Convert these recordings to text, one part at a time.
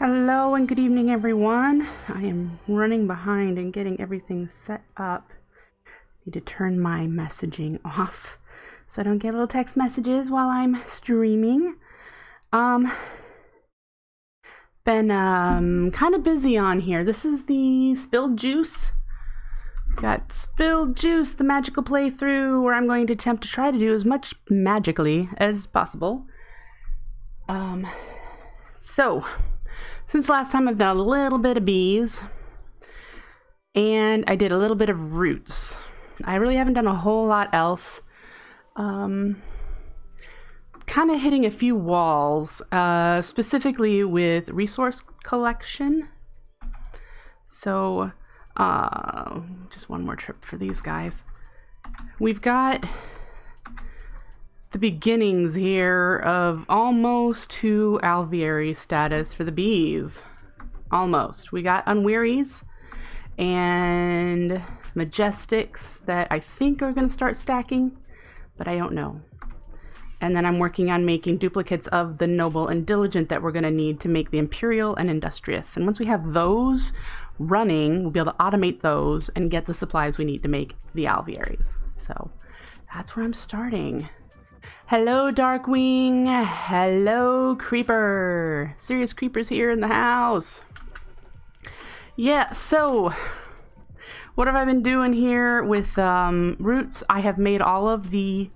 Hello and good evening, everyone. I am running behind and getting everything set up. Need to turn my messaging off so I don't get little text messages while I'm streaming. Been kind of busy on here. This is the Spilled Juice. Got Spilled Juice, the magical playthrough, where I'm going to attempt to try to do as much magically as possible. Since last time I've done a little bit of bees, and I did a little bit of roots. I really haven't done a whole lot else. Kind of hitting a few walls, specifically with resource collection. So, just one more trip for these guys. We've got the beginnings here of almost to alveary status for the bees. Almost. We got WINRY'S and Majestics that I think are going to start stacking, but I don't know. And then I'm working on making duplicates of the Noble and Diligent that we're going to need to make the Imperial and Industrious. And once we have those running, we'll be able to automate those and get the supplies we need to make the alvearies. So that's where I'm starting. Hello, Darkwing. Hello, Creeper. Serious Creepers here in the house. Yeah, so what have I been doing here with roots? I have made all of the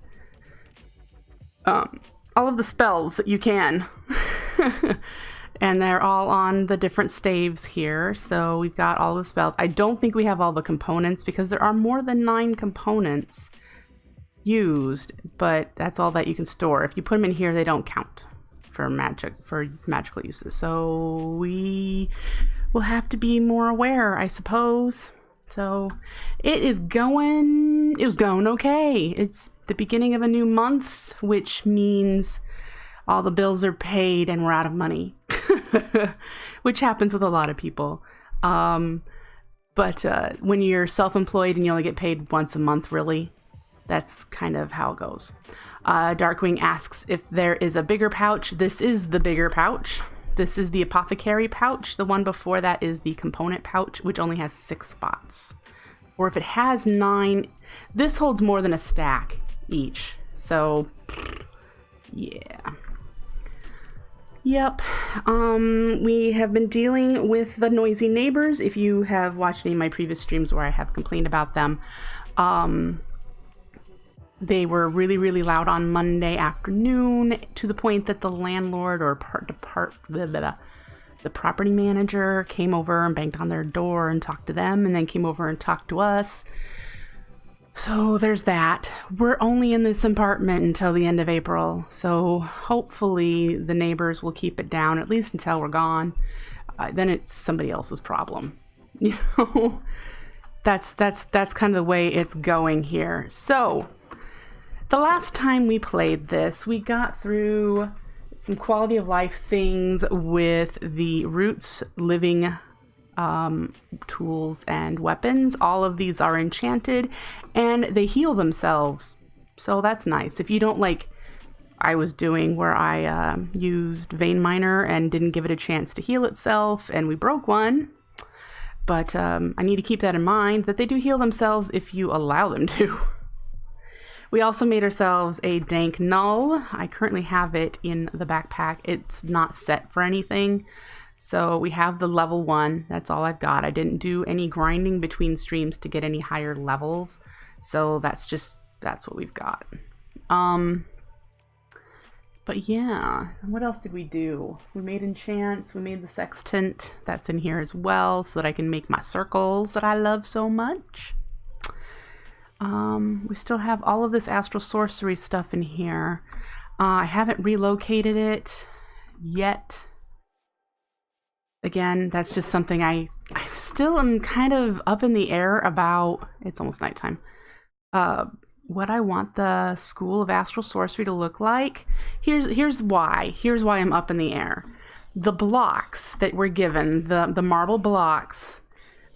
spells that you can. And they're all on the different staves here. So we've got all the spells. I don't think we have all the components because there are more than 9 components used, but that's all that you can store. If you put them in here, they don't count for magical uses. So we will have to be more aware, I suppose. So it was going okay. It's the beginning of a new month, which means all the bills are paid and we're out of money, which happens with a lot of people. But when you're self-employed and you only get paid once a month, really, that's kind of how it goes. Darkwing asks if there is a bigger pouch. This is the bigger pouch. This is the apothecary pouch. The one before that is the component pouch, which only has 6 spots. Or if it has 9, this holds more than a stack each. So, yeah. Yep. We have been dealing with the noisy neighbors. If you have watched any of my previous streams where I have complained about them, they were really, really loud on Monday afternoon to the point that the landlord or the property manager came over and banged on their door and talked to them and then came over and talked to us. So there's that. We're only in this apartment until the end of April. So hopefully the neighbors will keep it down at least until we're gone. Then it's somebody else's problem. You know, that's kind of the way it's going here. So the last time we played this, we got through some quality of life things with the roots, living tools, and weapons. All of these are enchanted, and they heal themselves. So that's nice. If you don't like I was doing where I used Vein Miner and didn't give it a chance to heal itself, and we broke one. But I need to keep that in mind, that they do heal themselves if you allow them to. We also made ourselves a dank null. I currently have it in the backpack. It's not set for anything. So we have the level 1. That's all I've got. I didn't do any grinding between streams to get any higher levels. So that's what we've got. But yeah, what else did we do? We made enchants. We made the sextant. That's in here as well so that I can make my circles that I love so much. We still have all of this astral sorcery stuff in here. I haven't relocated it yet. Again, that's just something I still am kind of up in the air about. It's almost nighttime. What I want the School of Astral Sorcery to look like. Here's why. Here's why I'm up in the air. The blocks that we're given, the marble blocks,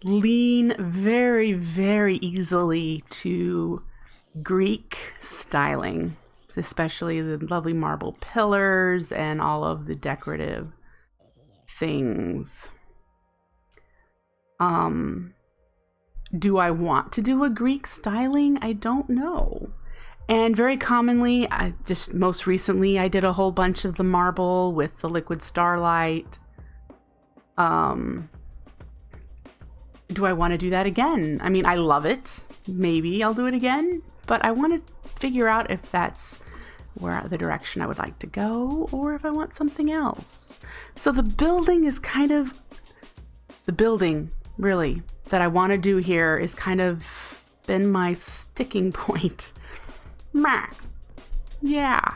lean very, very easily to Greek styling, especially the lovely marble pillars and all of the decorative things. Do I want to do a Greek styling? I don't know. And very commonly, most recently, I did a whole bunch of the marble with the liquid starlight. Do I want to do that again? I mean, I love it. Maybe I'll do it again, but I want to figure out if that's where the direction I would like to go, or if I want something else. So the building is kind of, the building really that I want to do here is kind of been my sticking point. Yeah.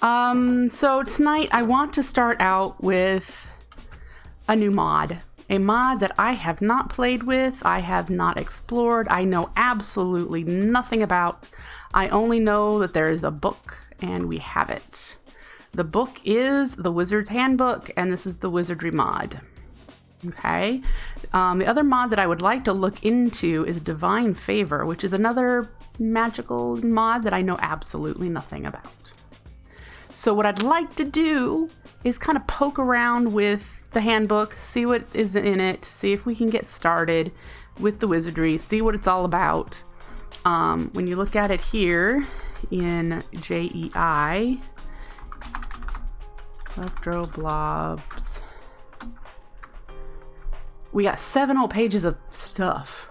So tonight I want to start out with a new mod. A mod that I have not played with, I have not explored, I know absolutely nothing about. I only know that there is a book and we have it. The book is the Wizard's Handbook, and this is the Wizardry mod. Okay. The other mod that I would like to look into is Divine Favor, which is another magical mod that I know absolutely nothing about. So what I'd like to do is kind of poke around with the handbook, see what is in it, see if we can get started with the wizardry, see what it's all about. When you look at it here in JEI, Electro Blobs, we got 7 whole pages of stuff.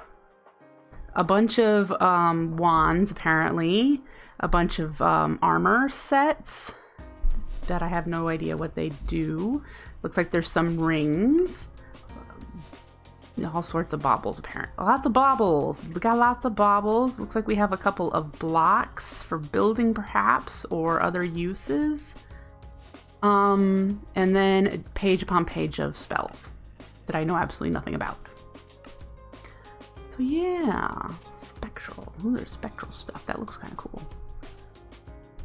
A bunch of wands, apparently, a bunch of armor sets that I have no idea what they do. Looks like there's some rings. All sorts of baubles, apparently. Lots of baubles. We got lots of baubles. Looks like we have a couple of blocks for building, perhaps, or other uses. And then page upon page of spells that I know absolutely nothing about. So yeah, spectral. Ooh, there's spectral stuff. That looks kind of cool.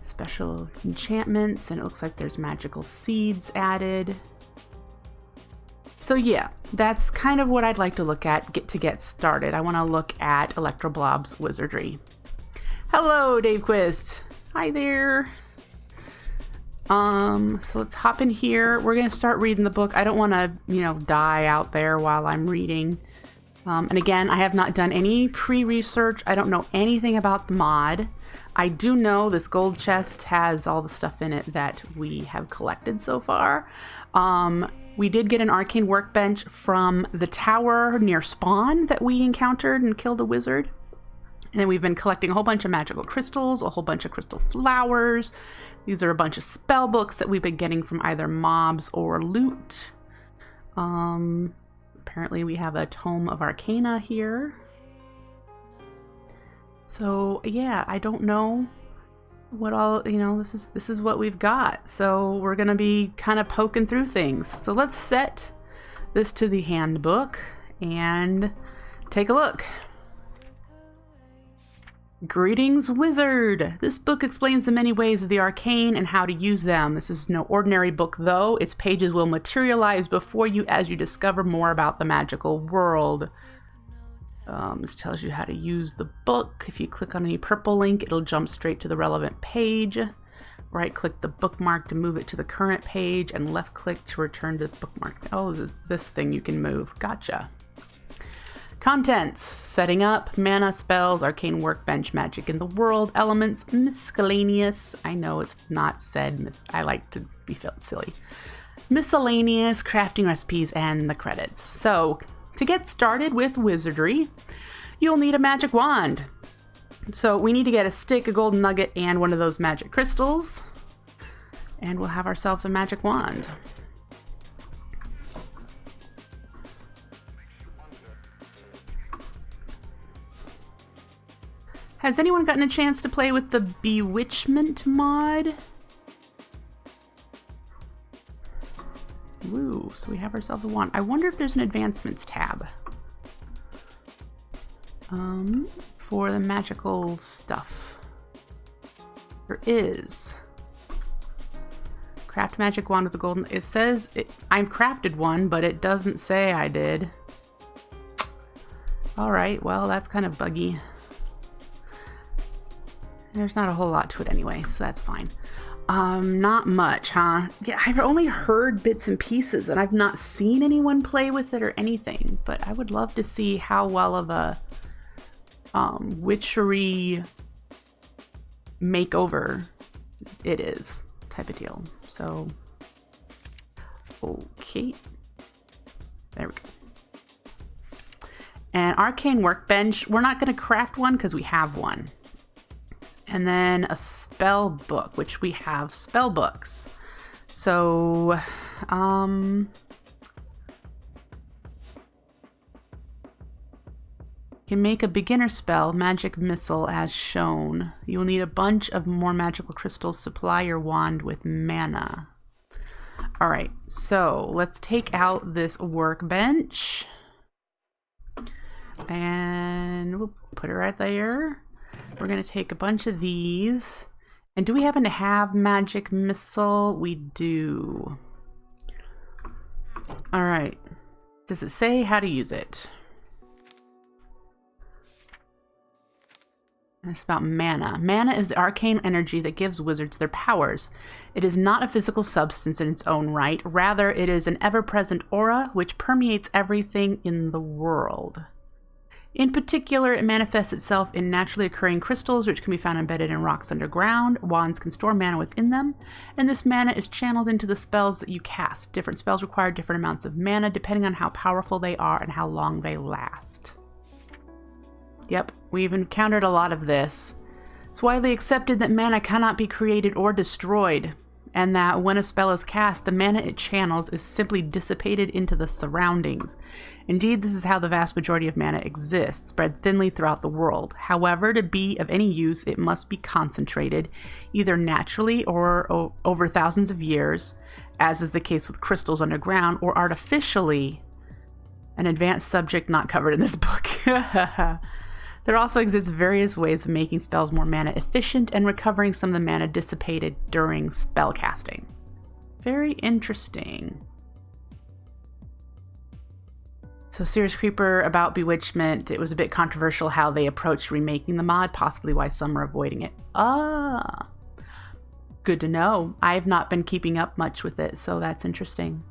Special enchantments, and it looks like there's magical seeds added. So yeah, that's kind of what I'd like to look at to get started. I want to look at Electroblob's wizardry. Hello, Dave Quist. Hi there. So let's hop in here. We're going to start reading the book. I don't want to, die out there while I'm reading. And again, I have not done any pre-research. I don't know anything about the mod. I do know this gold chest has all the stuff in it that we have collected so far. We did get an arcane workbench from the tower near spawn that we encountered and killed a wizard. And then we've been collecting a whole bunch of magical crystals, a whole bunch of crystal flowers. These are a bunch of spell books that we've been getting from either mobs or loot. Apparently we have a Tome of Arcana here. So yeah, I don't know what all, this is what we've got. So we're going to be kind of poking through things. So let's set this to the handbook and take a look. Greetings, wizard! This book explains the many ways of the arcane and how to use them. This is no ordinary book, though. Its pages will materialize before you as you discover more about the magical world. This tells you how to use the book. If you click on any purple link, it'll jump straight to the relevant page. Right-click the bookmark to move it to the current page, and left-click to return to the bookmark. Oh, this thing you can move. Gotcha. Contents: setting up, mana, spells, arcane workbench, magic in the world, elements, miscellaneous. I know it's not said, I like to be felt silly. Miscellaneous, crafting recipes, and the credits. So, to get started with wizardry, you'll need a magic wand. So we need to get a stick, a golden nugget, and one of those magic crystals. And we'll have ourselves a magic wand. Has anyone gotten a chance to play with the Bewitchment mod? Ooh, so we have ourselves a wand. I wonder if there's an advancements tab. For the magical stuff. There is. Craft magic wand with the golden... It says I crafted one, but it doesn't say I did. Alright, well, that's kind of buggy. There's not a whole lot to it anyway, so that's fine. Not much, huh? Yeah, I've only heard bits and pieces, and I've not seen anyone play with it or anything, but I would love to see how well of a witchery makeover it is, type of deal. So, okay. There we go. An arcane workbench. We're not going to craft one because we have one. And then a spell book, which we have spell books. So, you can make a beginner spell, magic missile, as shown. You will need a bunch of more magical crystals. Supply your wand with mana. All right, so let's take out this workbench. And we'll put it right there. We're going to take a bunch of these. And do we happen to have magic missile? We do. All right. Does it say how to use it? It's about mana. Mana is the arcane energy that gives wizards their powers. It is not a physical substance in its own right. Rather, it is an ever-present aura which permeates everything in the world. In particular, it manifests itself in naturally occurring crystals, which can be found embedded in rocks underground. Wands can store mana within them, and this mana is channeled into the spells that you cast. Different spells require different amounts of mana, depending on how powerful they are and how long they last. Yep, we've encountered a lot of this. It's widely accepted that mana cannot be created or destroyed, and that when a spell is cast, the mana it channels is simply dissipated into the surroundings. Indeed, this is how the vast majority of mana exists, spread thinly throughout the world. However, to be of any use, it must be concentrated, either naturally or over thousands of years, as is the case with crystals underground, or artificially, an advanced subject not covered in this book. There also exists various ways of making spells more mana efficient and recovering some of the mana dissipated during spell casting. Very interesting. So Serious Creeper about Bewitchment, it was a bit controversial how they approached remaking the mod, possibly why some are avoiding it. Ah, good to know. I have not been keeping up much with it, so that's interesting.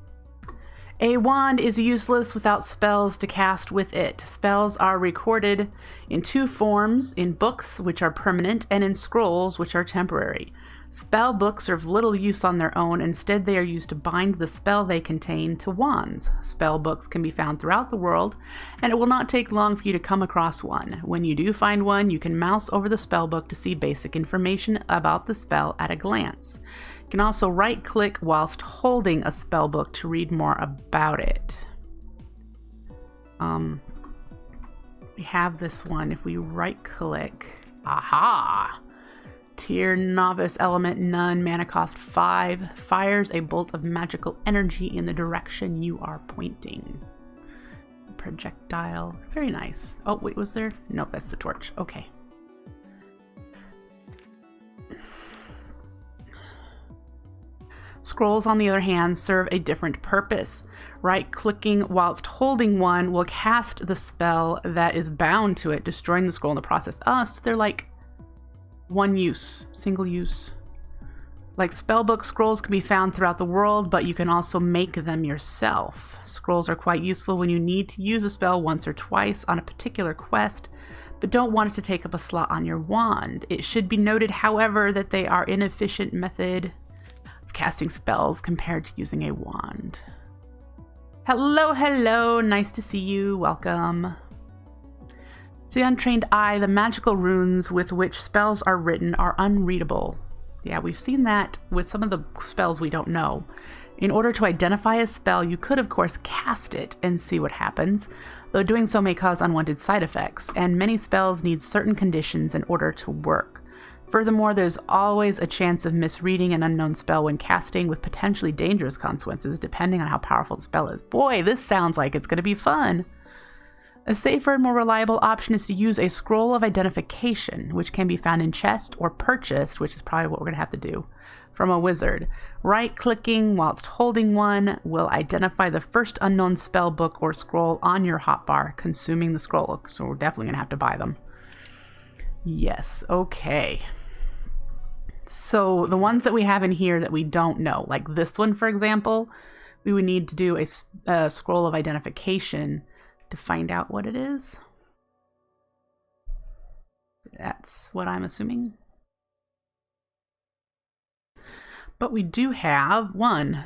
A wand is useless without spells to cast with it. Spells are recorded in two forms, in books, which are permanent, and in scrolls, which are temporary. Spell books are of little use on their own. Instead, they are used to bind the spell they contain to wands. Spell books can be found throughout the world, and it will not take long for you to come across one. When you do find one, you can mouse over the spell book to see basic information about the spell at a glance. You can also right-click whilst holding a spell book to read more about it. We have this one. If we right-click, aha! Tier Novice Element None, mana cost 5, fires a bolt of magical energy in the direction you are pointing. Projectile, very nice. Oh, wait, was there? Nope, that's the torch. Okay. Scrolls, on the other hand, serve a different purpose. Right-clicking whilst holding one will cast the spell that is bound to it, destroying the scroll in the process. So they're like one use, single use. Like spellbook scrolls can be found throughout the world, but you can also make them yourself. Scrolls are quite useful when you need to use a spell once or twice on a particular quest, but don't want it to take up a slot on your wand. It should be noted, however, that they are an inefficient method of casting spells compared to using a wand. Hello, hello, nice to see you, welcome. To the untrained eye, the magical runes with which spells are written are unreadable. Yeah, we've seen that with some of the spells we don't know. In order to identify a spell, you could of course cast it and see what happens, though doing so may cause unwanted side effects, and many spells need certain conditions in order to work. Furthermore, there's always a chance of misreading an unknown spell when casting, with potentially dangerous consequences depending on how powerful the spell is. Boy, this sounds like it's going to be fun! A safer and more reliable option is to use a scroll of identification, which can be found in chest or purchased, which is probably what we're going to have to do, from a wizard. Right-clicking whilst holding one will identify the first unknown spell book or scroll on your hotbar, consuming the scroll. So we're definitely going to have to buy them. Yes, okay. So the ones that we have in here that we don't know, like this one, for example, we would need to do a scroll of identification to find out what it is. That's what I'm assuming. But we do have one.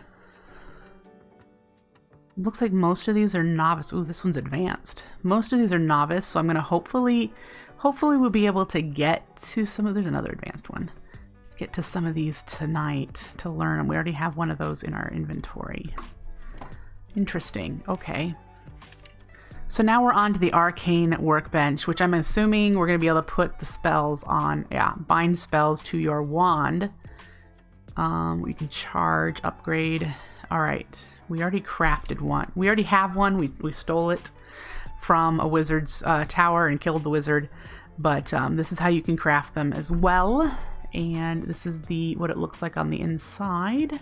Looks like most of these are novice. Ooh, this one's advanced. Most of these are novice, so I'm gonna hopefully we'll be able to get to some of, there's another advanced one. Get to some of these tonight to learn them. We already have one of those in our inventory. Interesting, okay. So now we're on to the arcane workbench, which I'm assuming we're gonna be able to put the spells on. Yeah, bind spells to your wand. We can charge, upgrade. All right, we already crafted one. We already have one. We stole it from a wizard's tower and killed the wizard. But this is how you can craft them as well. And this is what it looks like on the inside.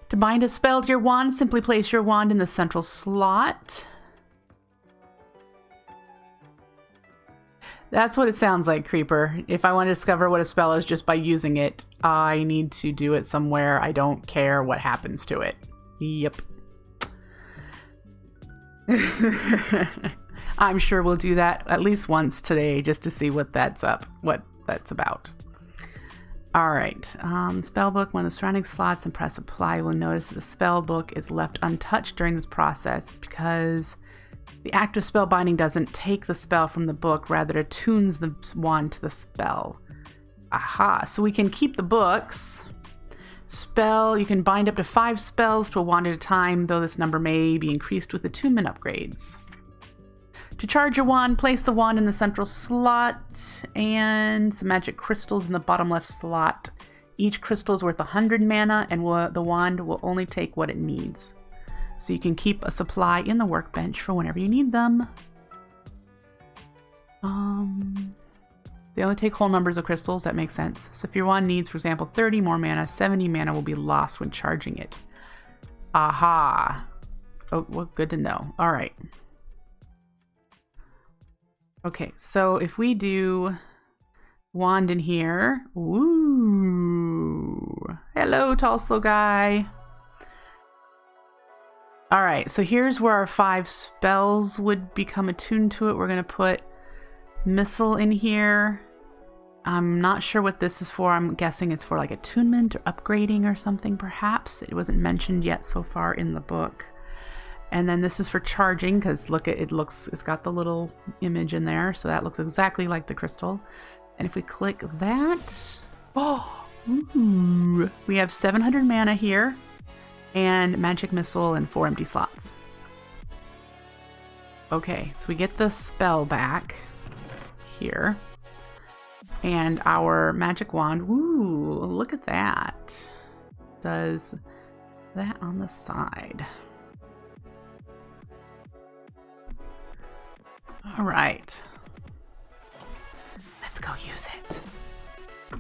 To bind a spell to your wand, simply place your wand in the central slot. That's what it sounds like, Creeper. If I want to discover what a spell is just by using it, I need to do it somewhere. I don't care what happens to it. Yep. I'm sure we'll do that at least once today just to see what that's about. All right, spell book. When the surrounding slots and press apply, you will notice that the spell book is left untouched during this process because the act of spell binding doesn't take the spell from the book, rather it attunes the wand to the spell. Aha, so we can keep the books. You can bind up to 5 spells to a wand at a time, though this number may be increased with attunement upgrades. To charge your wand, place the wand in the central slot and some magic crystals in the bottom left slot. Each crystal is worth 100 mana and the wand will only take what it needs. So you can keep a supply in the workbench for whenever you need them. They only take whole numbers of crystals, that makes sense. So if your wand needs, for example, 30 more mana, 70 mana will be lost when charging it. Aha. Oh, well, good to know. All right. Okay, so if we do wand in here, ooh, hello, tall, slow guy. All right, so here's where our 5 spells would become attuned to it. We're gonna put missile in here. I'm not sure what this is for. I'm guessing it's for like attunement or upgrading or something, perhaps. It wasn't mentioned yet so far in the book. And then this is for charging, because look at it's got the little image in there, so that looks exactly like the crystal. And if we click that, oh, ooh, we have 700 mana here, and magic missile and 4 empty slots. Okay, so we get the spell back here, and our magic wand. Ooh, look at that! Does that on the side. All right, let's go use it.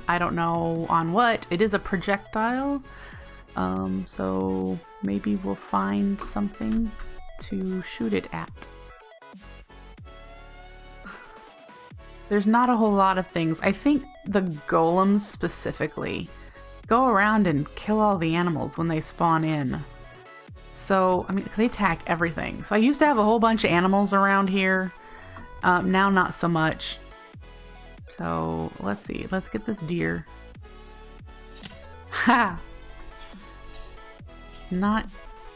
I don't know on what. It is a projectile, so maybe we'll find something to shoot it at. There's not a whole lot of things. I think the golems specifically go around and kill all the animals when they spawn in. So, I mean, they attack everything. So I used to have a whole bunch of animals around here. Now not so much. So let's see. Let's get this deer. Ha!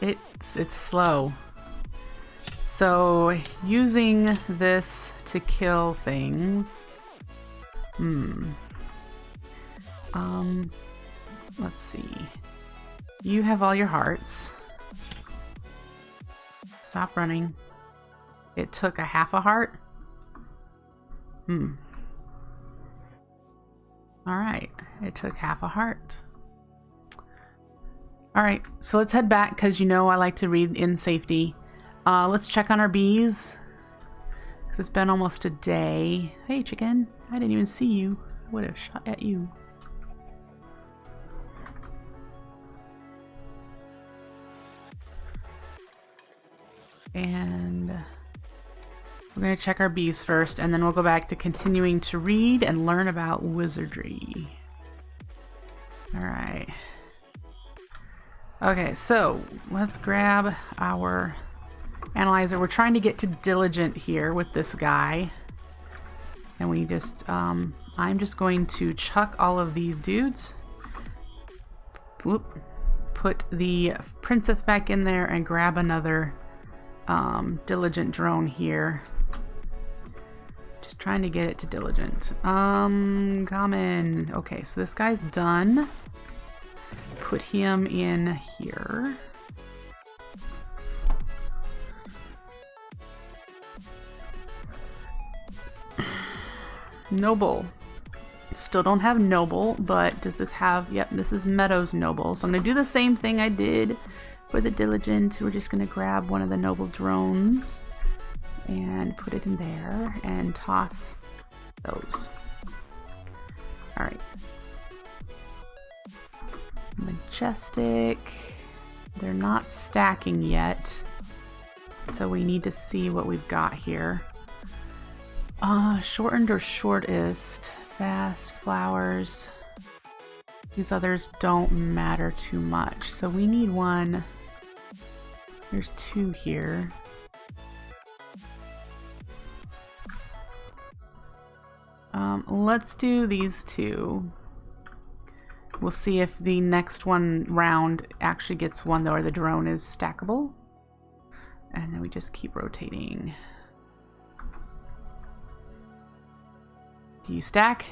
It's slow. So using this to kill things. Let's see. You have all your hearts. Stop running. It took a half a heart. Alright, it took half a heart. Alright, so let's head back because you know I like to read in safety. Let's check on our bees. Because it's been almost a day. Hey chicken, I didn't even see you. I would have shot at you. And we're going to check our bees first, and then we'll go back to continuing to read and learn about wizardry. All right. Okay, so let's grab our analyzer. We're trying to get to diligent here with this guy. And we just, I'm just going to chuck all of these dudes. Whoop. Put the princess back in there and grab another diligent drone here. Just trying to get it to diligent. Common. Okay, so this guy's done. Put him in here. Noble. Still don't have noble, but does this have... Yep, this is Meadows noble. So I'm going to do the same thing I did for the diligent. We're just going to grab one of the noble drones and put it in there and toss those. All right. Majestic. They're not stacking yet, so we need to see what we've got here. Shortened or shortest. Fast, flowers. These others don't matter too much, so we need one. There's two here. Let's do these two. We'll see if the next one round actually gets one though, or the drone is stackable. And then we just keep rotating. Do you stack?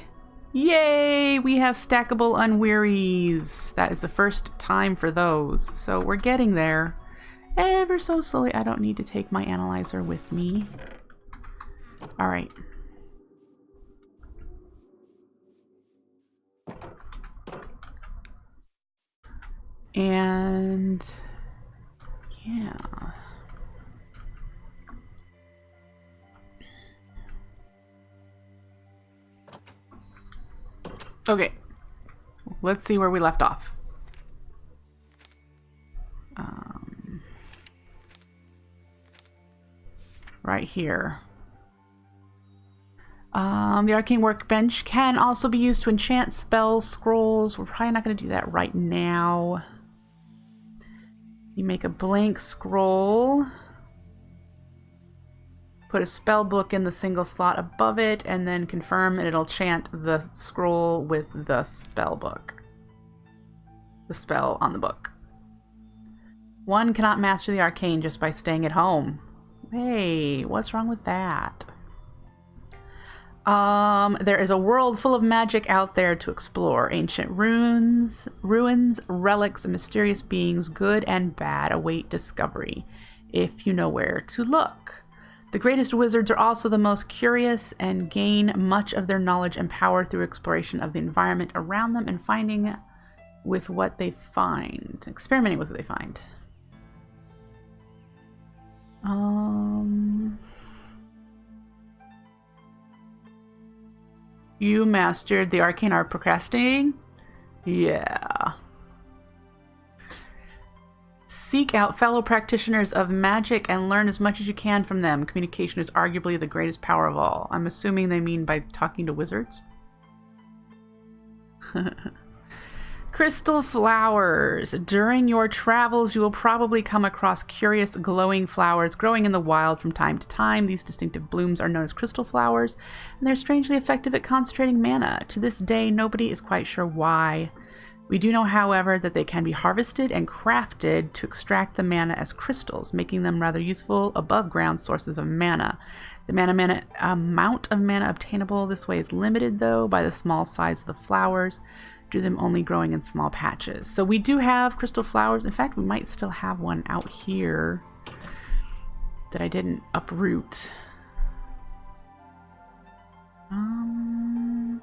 Yay! We have stackable WINRY'S. That is the first time for those. So we're getting there. Ever so slowly. I don't need to take my analyzer with me. Alright. And yeah. Okay, let's see where we left off. Right here. The arcane workbench can also be used to enchant spells, scrolls. We're probably not going to do that right now. You make a blank scroll. Put a spell book in the single slot above it, and then confirm, and it'll chant the scroll with the spell book. The spell on the book. One cannot master the arcane just by staying at home. Hey, what's wrong with that? There is a world full of magic out there to explore. Ancient ruins, relics, and mysterious beings, good and bad, await discovery, if you know where to look. The greatest wizards are also the most curious and gain much of their knowledge and power through exploration of the environment around them and finding with what they find. Experimenting with what they find. You mastered the arcane art procrastinating? Yeah. Seek out fellow practitioners of magic and learn as much as you can from them. Communication is arguably the greatest power of all. I'm assuming they mean by talking to wizards. Crystal flowers. During your travels, you will probably come across curious glowing flowers growing in the wild from time to time. These distinctive blooms are known as crystal flowers, and they're strangely effective at concentrating mana. To this day, nobody is quite sure why. We do know, however, that they can be harvested and crafted to extract the mana as crystals, making them rather useful above-ground sources of mana. The amount of mana obtainable this way is limited, though, by the small size of the flowers, due to them only growing in small patches. So we do have crystal flowers. In fact, we might still have one out here that I didn't uproot. I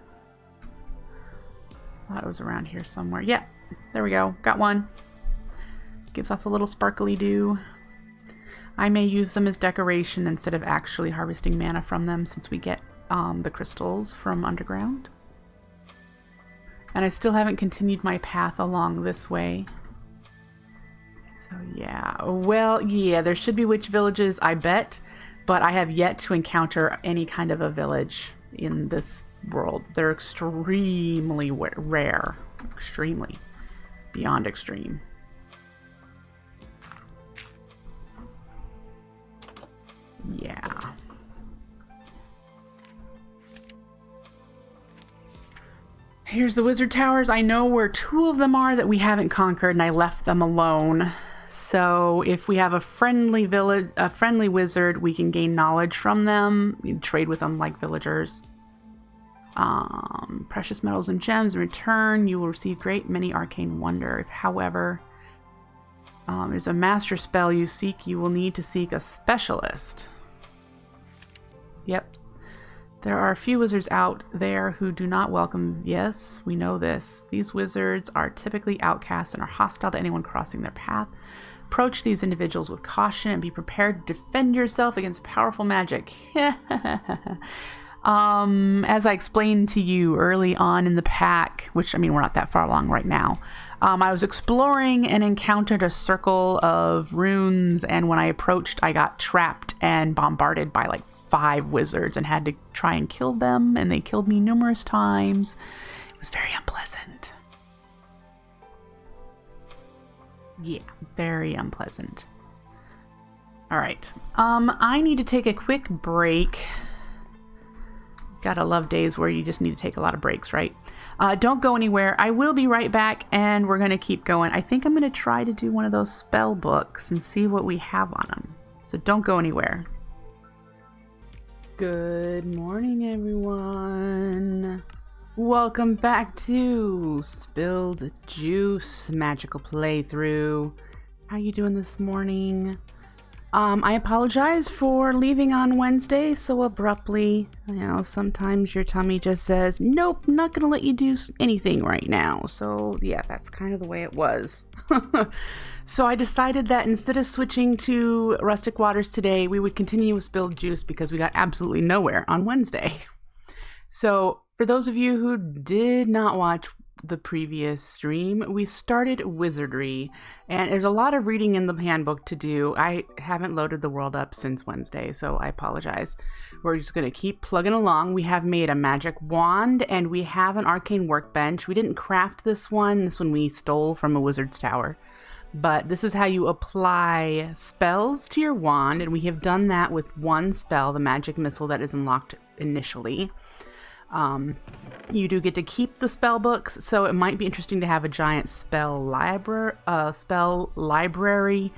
thought it was around here somewhere. Yeah, there we go. Got one. Gives off a little sparkly dew. I may use them as decoration instead of actually harvesting mana from them, since we get the crystals from underground. And I still haven't continued my path along this way. So yeah. Well, yeah, there should be witch villages, I bet. But I have yet to encounter any kind of a village in this world. They're extremely rare. extremely. Beyond extreme. Yeah. Here's the wizard towers. I know where 2 of them are that we haven't conquered, and I left them alone. So if we have a friendly wizard, we can gain knowledge from them. You can trade with them like villagers. Precious metals and gems. In return, you will receive great many arcane wonder. If, however, there's a master spell you seek, you will need to seek a specialist. Yep. There are a few wizards out there who do not welcome. Yes, we know this. These wizards are typically outcasts and are hostile to anyone crossing their path. Approach these individuals with caution and be prepared to defend yourself against powerful magic. As I explained to you early on in the pack, which, I mean, we're not that far along right now, I was exploring and encountered a circle of runes, and when I approached, I got trapped and bombarded by like 5 wizards and had to try and kill them, and they killed me numerous times. It was very unpleasant. Yeah, very unpleasant. All right. I need to take a quick break. Gotta love days where you just need to take a lot of breaks, right? Don't go anywhere. I will be right back, and we're going to keep going. I think I'm going to try to do one of those spell books and see what we have on them. So don't go anywhere. Good morning, everyone. Welcome back to Spilled Juice Magical Playthrough. How you doing this morning? I apologize for leaving on Wednesday so abruptly. You know, sometimes your tummy just says, nope, not gonna let you do anything right now. So yeah, that's kind of the way it was. So I decided that instead of switching to Rustic Waters today, we would continue with Spilled Juice because we got absolutely nowhere on Wednesday. So for those of you who did not watch the previous stream, we started Wizardry, and there's a lot of reading in the handbook to do. I haven't loaded the world up since Wednesday, so I apologize. We're just going to keep plugging along. We have made a magic wand, and we have an arcane workbench. We didn't craft this one. This one we stole from a wizard's tower. But this is how you apply spells to your wand, and we have done that with one spell, the magic missile that is unlocked initially. You do get to keep the spell books, so it might be interesting to have a giant spell library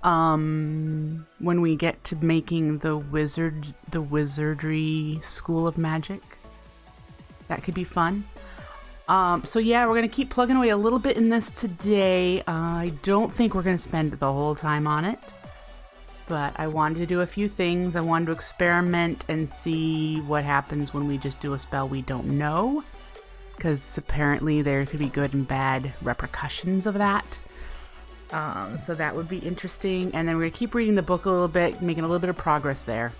when we get to making the Wizardry School of Magic. That could be fun. So yeah, we're gonna keep plugging away a little bit in this today. I don't think we're gonna spend the whole time on it, but I wanted to do a few things. I wanted to experiment and see what happens when we just do a spell we don't know, because apparently there could be good and bad repercussions of that. So that would be interesting. And then we're gonna keep reading the book a little bit, making a little bit of progress there.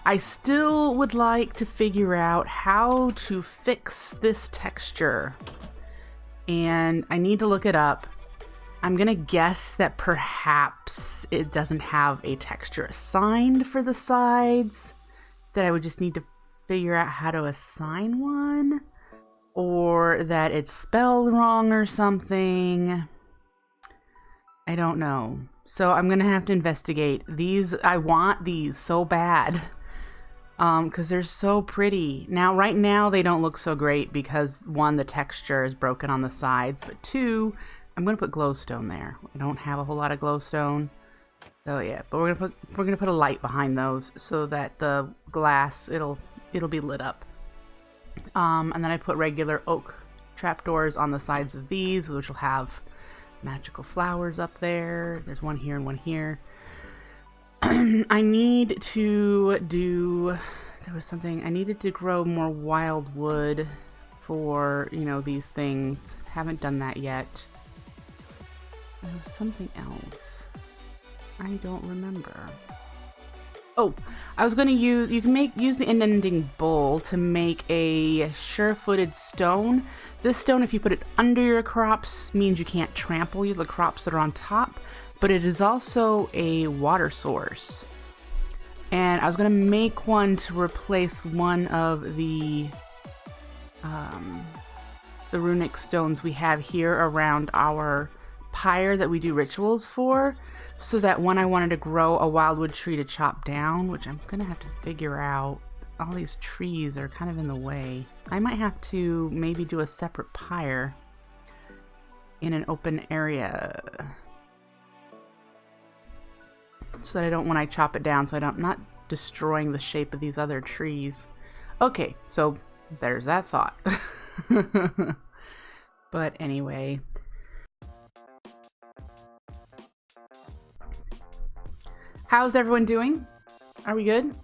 I still would like to figure out how to fix this texture, and I need to look it up. I'm gonna guess that perhaps it doesn't have a texture assigned for the sides, that I would just need to figure out how to assign one, or that it's spelled wrong or something. I don't know. So I'm gonna have to investigate. These, I want these so bad, because they're so pretty. Now, right now they don't look so great because 1, the texture is broken on the sides, but 2, I'm gonna put glowstone there. I don't have a whole lot of glowstone, so yeah. But we're gonna put a light behind those so that the glass it'll be lit up. And then I put regular oak trapdoors on the sides of these, which will have magical flowers up there. There's one here and one here. I need to do. There was something I needed to grow more wild wood for, you know, these things. Haven't done that yet. There was something else. I don't remember. Oh, I was going to use, you can use the ending bowl to make a sure-footed stone. This stone, if you put it under your crops, means you can't trample the crops that are on top, but it is also a water source. And I was going to make one to replace one of the the runic stones we have here around our pyre that we do rituals for, so that when I wanted to grow a wildwood tree to chop down, which I'm gonna have to figure out, all these trees are kind of in the way. I might have to maybe do a separate pyre in an open area so that I don't, when I chop it down, so I'm not destroying the shape of these other trees. Okay, so there's that thought. But anyway, how's everyone doing? Are we good?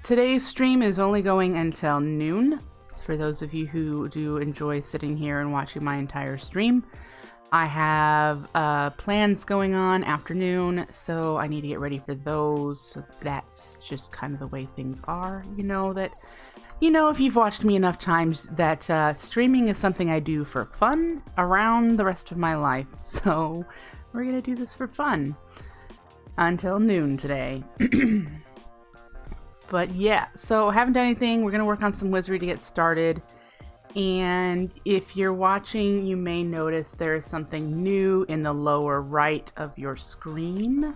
Today's stream is only going until noon. So for those of you who do enjoy sitting here and watching my entire stream, I have plans going on afternoon, so I need to get ready for those. So that's just kind of the way things are. You know, if you've watched me enough times, that streaming is something I do for fun around the rest of my life. So we're gonna do this for fun until noon today. But yeah, so I haven't done anything. We're gonna work on some wizardry to get started. And if you're watching, you may notice there is something new in the lower right of your screen.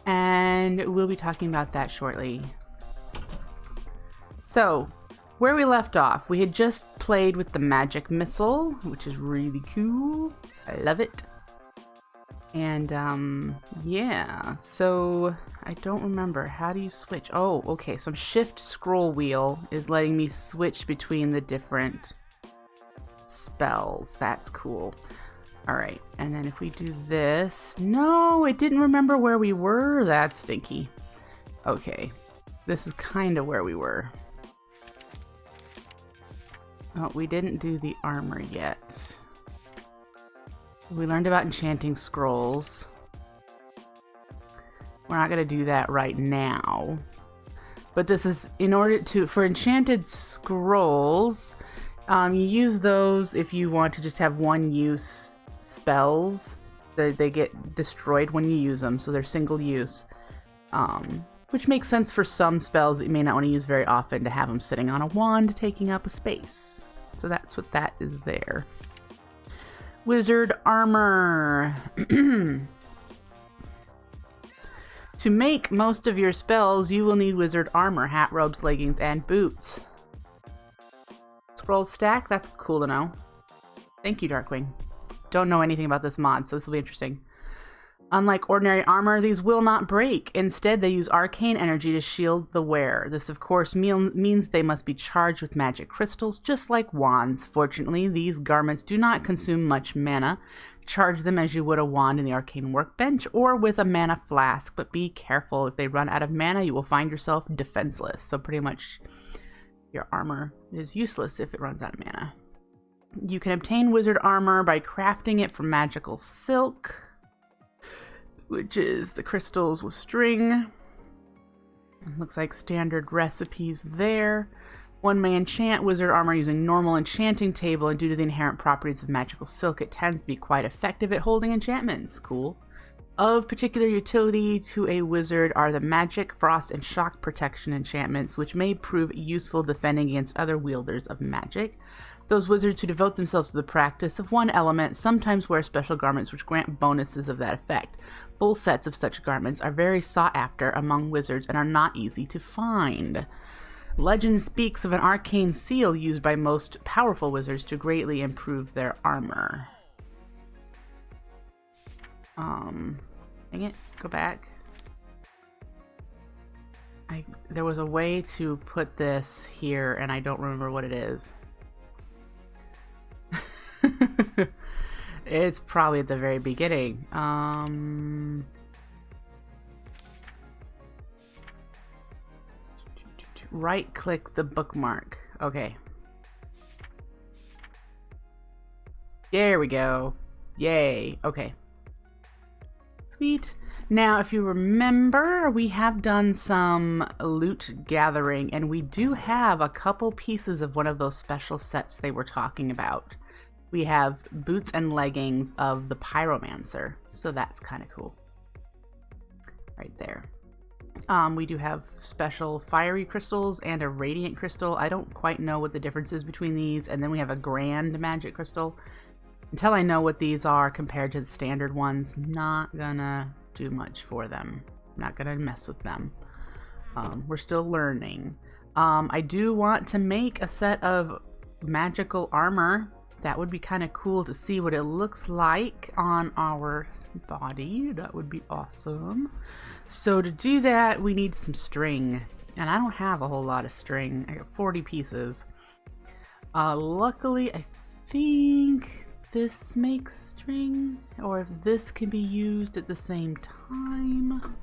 And we'll be talking about that shortly. So, where we left off, we had just played with the magic missile, which is really cool. I love it. And yeah, so I don't remember, how do you switch? Oh, okay, so shift scroll wheel is letting me switch between the different spells. That's cool. All right, and then if we do this, no, it didn't remember where we were. That's stinky. Okay, this is kind of where we were. Oh, we didn't do the armor yet. We learned about enchanting scrolls. We're not going to do that right now. But this is in order to, for enchanted scrolls, you use those if you want to just have one use spells. They get destroyed when you use them, so they're single use. Which makes sense for some spells that you may not want to use very often, to have them sitting on a wand taking up a space. So that's what that is there. Wizard armor. To make most of your spells, you will need wizard armor, hat, robes, leggings, and boots. Scroll stack, that's cool to know. Thank you, Darkwing. Don't know anything about this mod, so this will be interesting. Unlike ordinary armor, these will not break. Instead, they use arcane energy to shield the wearer. This, of course, means they must be charged with magic crystals, just like wands. Fortunately, these garments do not consume much mana. Charge them as you would a wand in the arcane workbench, or with a mana flask, but be careful. If they run out of mana, you will find yourself defenseless. So pretty much, your armor is useless if it runs out of mana. You can obtain wizard armor by crafting it from magical silk, which is the crystals with string. Looks like standard recipes there. One may enchant wizard armor using normal enchanting table, and due to the inherent properties of magical silk, it tends to be quite effective at holding enchantments. Cool. Of particular utility to a wizard are the magic, frost, and shock protection enchantments, which may prove useful defending against other wielders of magic. Those wizards who devote themselves to the practice of one element sometimes wear special garments which grant bonuses of that effect. Full sets of such garments are very sought after among wizards and are not easy to find. Legend speaks of an arcane seal used by most powerful wizards to greatly improve their armor. Dang it, go back. There was a way to put this here and I don't remember what it is. It's probably at the very beginning. Right click the bookmark. Okay. There we go. Yay. Okay. Sweet. Now, if you remember, we have done some loot gathering, and we do have a couple pieces of one of those special sets they were talking about. We have boots and leggings of the pyromancer, so that's kind of cool. Right there. We do have special fiery crystals and a radiant crystal. I don't quite know what the difference is between these. And then we have a grand magic crystal. Until I know what these are compared to the standard ones, not gonna do much for them. Not gonna mess with them. We're still learning. I do want to make a set of magical armor. That would be kind of cool to see what it looks like on our body. That would be awesome. So to do that, we need some string. And I don't have a whole lot of string. I got 40 pieces. Luckily, I think this makes string. Or if this can be used at the same time.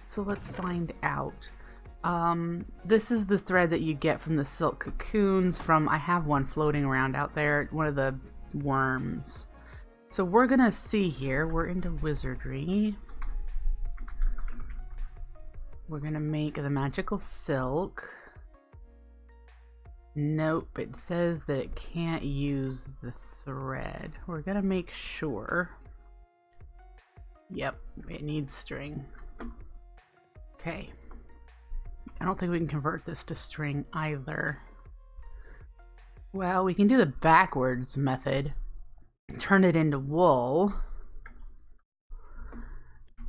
So let's find out. This is the thread that you get from the silk cocoons from, I have one floating around out there, one of the worms. So we're gonna see here, we're into Wizardry. We're gonna make the magical silk. Nope, it says that it can't use the thread. We're gonna make sure. Yep, it needs string. Okay. I don't think we can convert this to string either. Well, we can do the backwards method. Turn it into wool.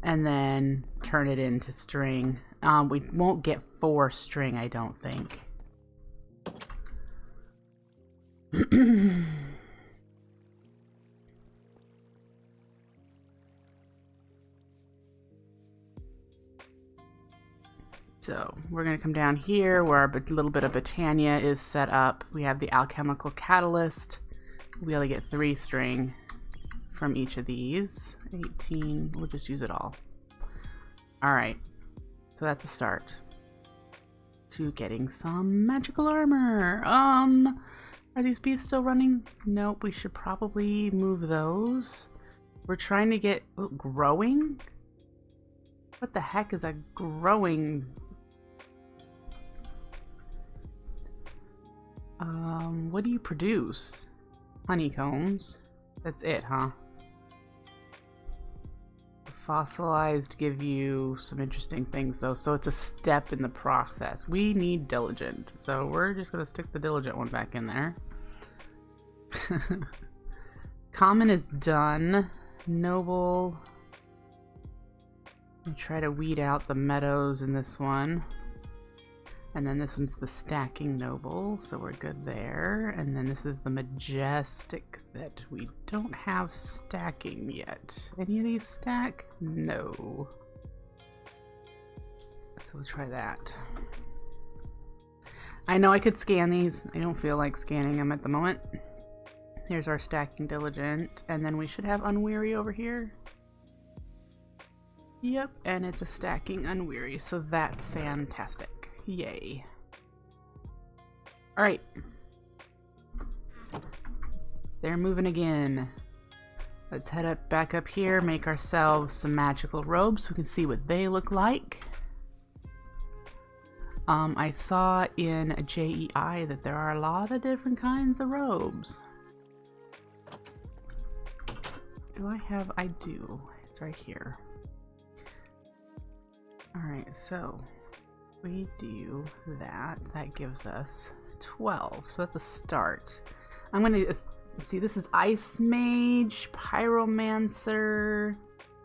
And then turn it into string. We won't get 4 string, I don't think. So we're going to come down here where our little bit of Britannia is set up. We have the alchemical catalyst. We only get 3 string from each of these. 18, we'll just use it all. All right, so that's a start to getting some magical armor. Are these bees still running? Nope, we should probably move those. We're trying to get growing. What the heck is a growing? What do you produce? Honeycombs. That's it, huh? Fossilized give you some interesting things though, so it's a step in the process. We need diligent, so we're just gonna stick the diligent one back in there. Common is done. Noble. I try to weed out the meadows in this one. And then this one's the stacking noble, so we're good there. And then this is the majestic that we don't have stacking yet. Any of these stack? No. So we'll try that. I know I could scan these. I don't feel like scanning them at the moment. Here's our stacking diligent. And then we should have unweary over here. Yep, and it's a stacking unweary, so that's fantastic. Yay. Alright. They're moving again. Let's head up back up here, make ourselves some magical robes so we can see what they look like. I saw in a JEI that there are a lot of different kinds of robes. Do I have? I do. It's right here. Alright, so we do that. That gives us 12. So that's a start. I'm going to see, this is Ice Mage, Pyromancer.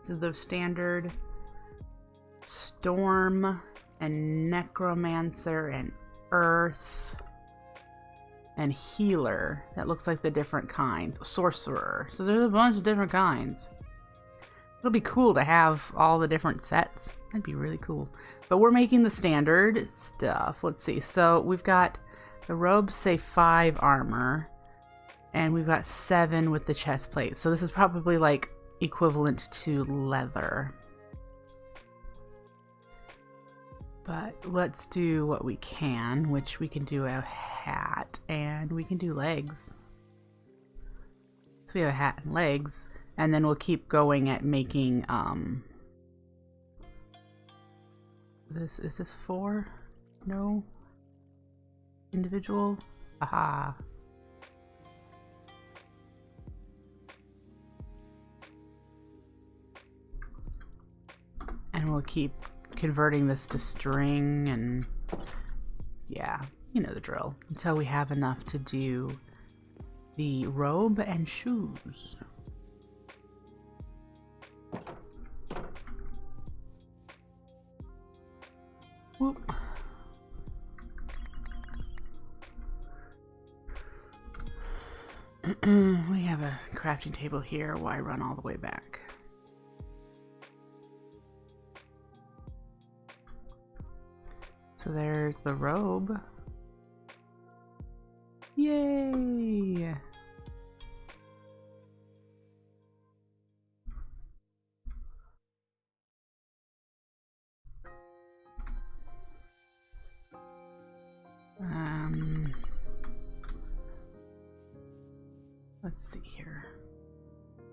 This is the standard. Storm and Necromancer and Earth and Healer. That looks like the different kinds. Sorcerer. So there's a bunch of different kinds. It'll be cool to have all the different sets. That'd be really cool. But we're making the standard stuff. Let's see. So we've got the robes say 5 armor. And we've got 7 with the chest plate. So this is probably like equivalent to leather. But let's do what we can, which we can do a hat and we can do legs. So we have a hat and legs. And then we'll keep going at making, is this 4? No? Individual? Aha. And we'll keep converting this to string, and yeah, you know the drill. Until we have enough to do the robe and shoes. Whoop. We have a crafting table here. Why run all the way back? So there's the robe. Yay! Let's see here.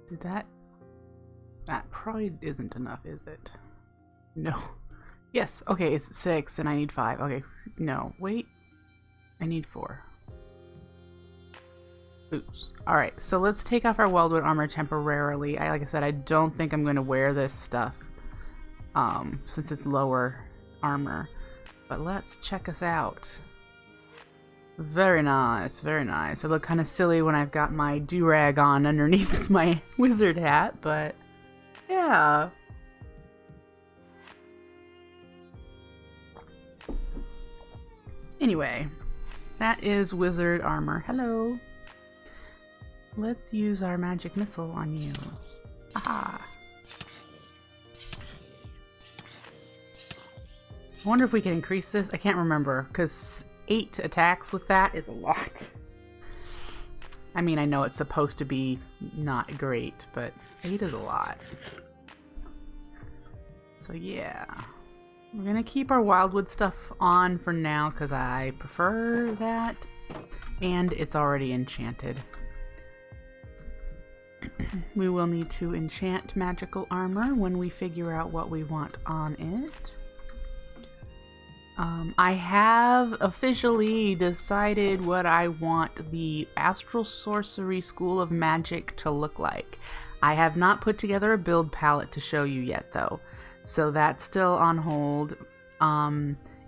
Did that probably isn't enough, is it? No. Yes, okay, it's 6 and I need 5. Okay, no, wait. I need 4. Oops. Alright, so let's take off our weldwood armor temporarily. Like I said, I don't think I'm going to wear this stuff since it's lower armor. But let's check us out. Very nice, very nice. I look kind of silly when I've got my do-rag on underneath my wizard hat, but yeah. Anyway, that is wizard armor. Hello. Let's use our magic missile on you. Aha. I wonder if we can increase this. I can't remember, because 8 attacks with that is a lot. I mean, I know it's supposed to be not great, but 8 is a lot. So yeah. We're gonna keep our wildwood stuff on for now because I prefer that. And it's already enchanted. We will need to enchant magical armor when we figure out what we want on it. I have officially decided what I want the Astral Sorcery School of Magic to look like. I have not put together a build palette to show you yet, though, so that's still on hold.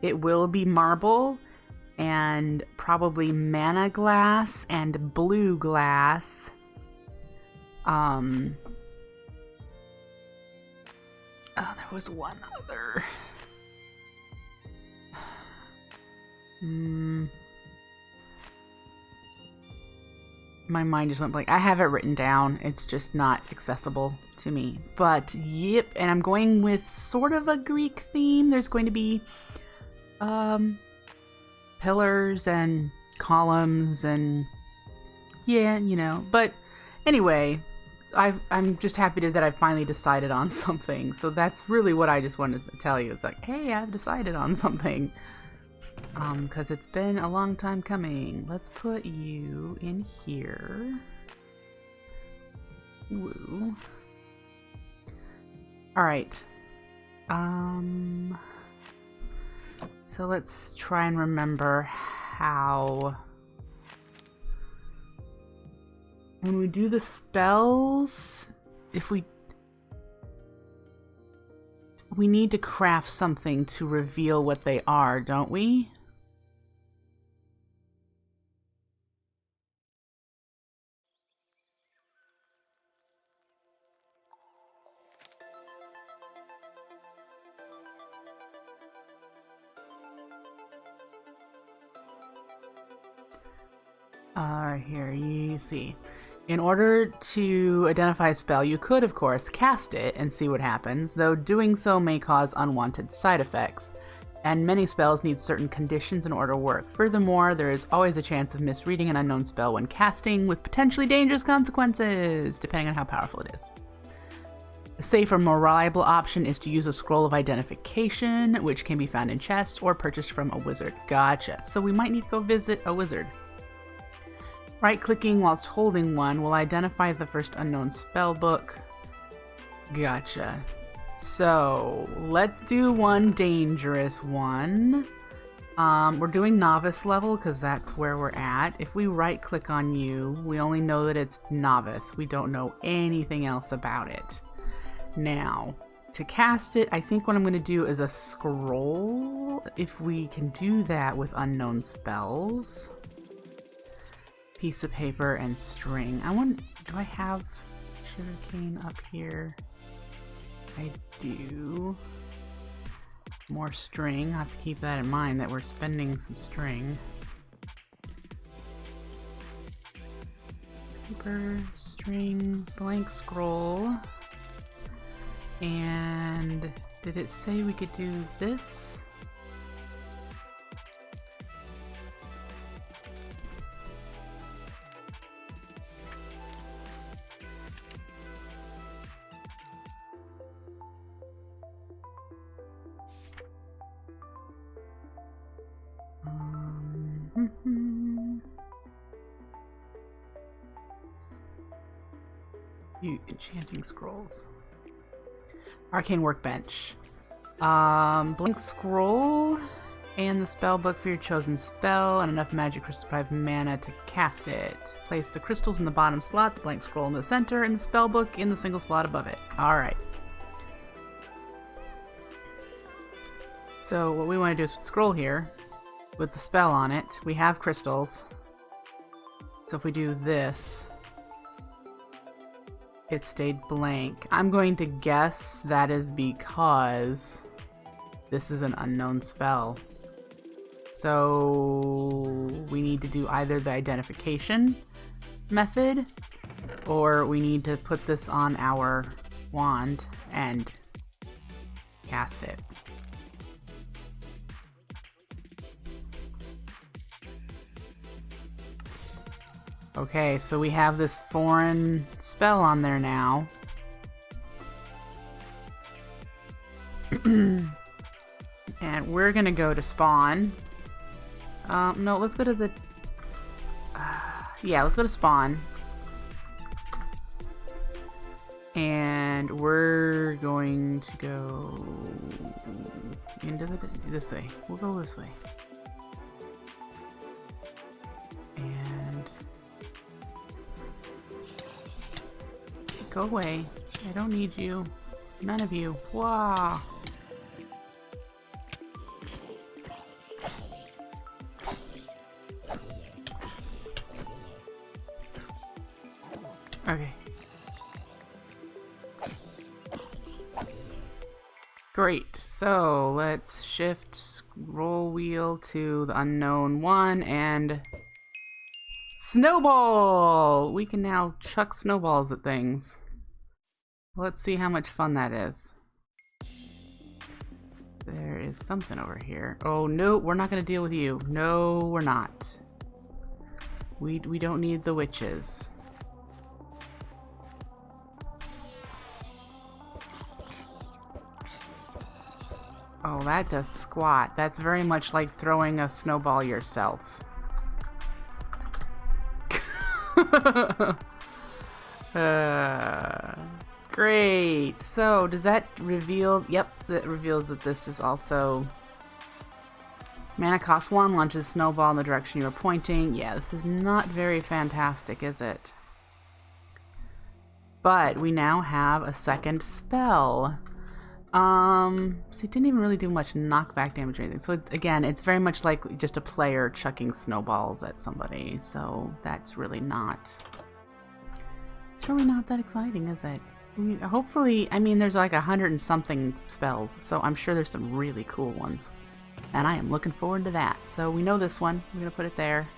It will be marble and probably mana glass and blue glass. Oh, there was one other. My mind just went blank. I have it written down. It's just not accessible to me. But yep, and I'm going with sort of a Greek theme. There's going to be pillars and columns and yeah, you know. But anyway, I'm just happy that I've finally decided on something. So that's really what I just wanted to tell you. It's like, hey, I've decided on something. Because it's been a long time coming. Let's put you in here. Woo. Alright. So let's try and remember how... When we do the spells, if we need to craft something to reveal what they are, don't we? Here you see. In order to identify a spell, you could, of course, cast it and see what happens, though doing so may cause unwanted side effects, and many spells need certain conditions in order to work. Furthermore, there is always a chance of misreading an unknown spell when casting, with potentially dangerous consequences, depending on how powerful it is. A safer, more reliable option is to use a scroll of identification, which can be found in chests or purchased from a wizard. Gotcha. So we might need to go visit a wizard. Right-clicking whilst holding one will identify the first unknown spell book. Gotcha. So, let's do one dangerous one. We're doing novice level because that's where we're at. If we right-click on you, we only know that it's novice. We don't know anything else about it. Now, to cast it, I think what I'm going to do is a scroll, if we can do that with unknown spells. Piece of paper and string. I want, do I have sugarcane up here? I do. More string. I'll have to keep that in mind that we're spending some string. Paper, string, blank scroll. And did it say we could do this? Enchanting scrolls. Arcane workbench. Blank scroll and the spell book for your chosen spell and enough magic crystals to provide mana to cast it. Place the crystals in the bottom slot, the blank scroll in the center, and the spell book in the single slot above it. Alright. So what we want to do is with the scroll here, with the spell on it, we have crystals. So if we do this, it stayed blank. I'm going to guess that is because this is an unknown spell. So we need to do either the identification method, or we need to put this on our wand and cast it. Okay, so we have this foreign spell on there now. And we're gonna go to spawn. No, let's go to the... yeah, let's go to spawn. And we're going to go into the... this way. We'll go this way. And... go away. I don't need you. None of you. Wow. Okay. Great. So let's shift scroll wheel to the unknown one and snowball! We can now chuck snowballs at things. Let's see how much fun that is. There is something over here. Oh no, we're not going to deal with you. No, we're not. We don't need the witches. Oh, that does squat. That's very much like throwing a snowball yourself. Great. So, does that reveal... Yep, that reveals that this is also... Mana cost 1, launches snowball in the direction you are pointing. Yeah, this is not very fantastic, is it? But we now have a second spell. So it didn't even really do much knockback damage or anything. So again, it's very much like just a player chucking snowballs at somebody. So that's really not... It's really not that exciting, is it? I mean, hopefully, I mean, there's like 100 and something spells, so I'm sure there's some really cool ones. And I am looking forward to that. So we know this one. We're going to put it there.